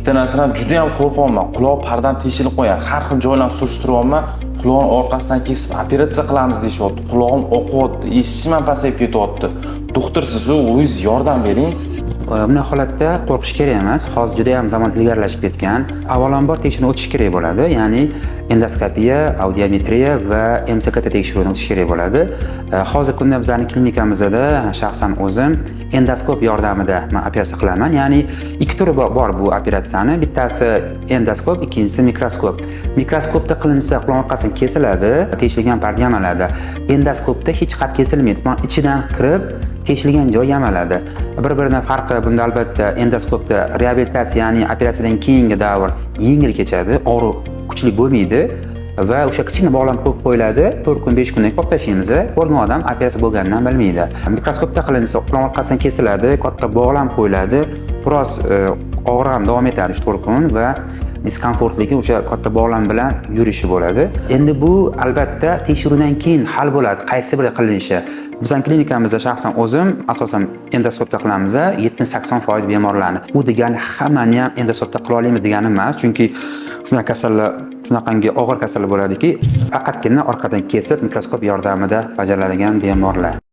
bitta narsadan juda ham qo'rqyapman. Quloq pardam teshilib qo'ygan. Har xil joylarni surishtiryapman. Quloqni orqasidan kesib operatsiya qilamiz deyishyapti. Quloqim oqyapti, eshitishim ham pasayib ketyapti. Doktor, siz o'zingiz yordam bering. Bunday holatda qo'rqish kerak emas. Hozir juda ham zamon ilgarilashib ketgan. Avvalambor tekshiruvni o'tish kerak bo'ladi. Ya'ni endoskopiya, audiometriya va MCKT tekshiruvini o'tish kerak bo'ladi. Hozirgi kunda bizning klinikamizda shaxsan o'zim endoskop yordamida men operatsiya qilaman. Ya'ni ikki turi bor bu operatsiyani. Bittasi endoskop, ikkinchisi mikroskop. Mikroskopda qilinsa quloq orqasidan kesiladi, teshilgan parda yamaladi. Endoskopda hech qat kesilmaydi. Ichidan kirib teshilgan joy yamaladi. Bir-biridan farqi bunda albatta endoskopda reabilitatsiya, ya'ni operatsiyadan keyingi davr yengil kechadi, og'riq kuchli bo'lmaydi va o'sha kichkina bog'lam qo'yib qo'yiladi. 4 kun, 5 kundan ko'p tashlaymiz. Ko'rgan odam operatsiya bo'lganini bilmaydi. Mikroskopda qilinsa quloq orqasidan kesiladi, katta bog'lam qo'yiladi. Biroz og'riq ham davom etadi 4 kun va diskomfortligi o'sha katta bog'lam bilan yurishi bo'ladi. Endi bu albatta tekshiruvdan keyin hal bo'ladi, qaysi biri qilinishi. Bizning klinikamizda shaxsan o'zim asosan endoskopda qilamiz, 70-80% bemorlarni. Bu degani hammani ham endoskopda qila olamiz degani emas, chunki shunaqa kasallar, shunaqangi og'ir kasallar bo'ladiki, faqatgina orqadan kesib mikroskop yordamida bajariladigan bemorlar.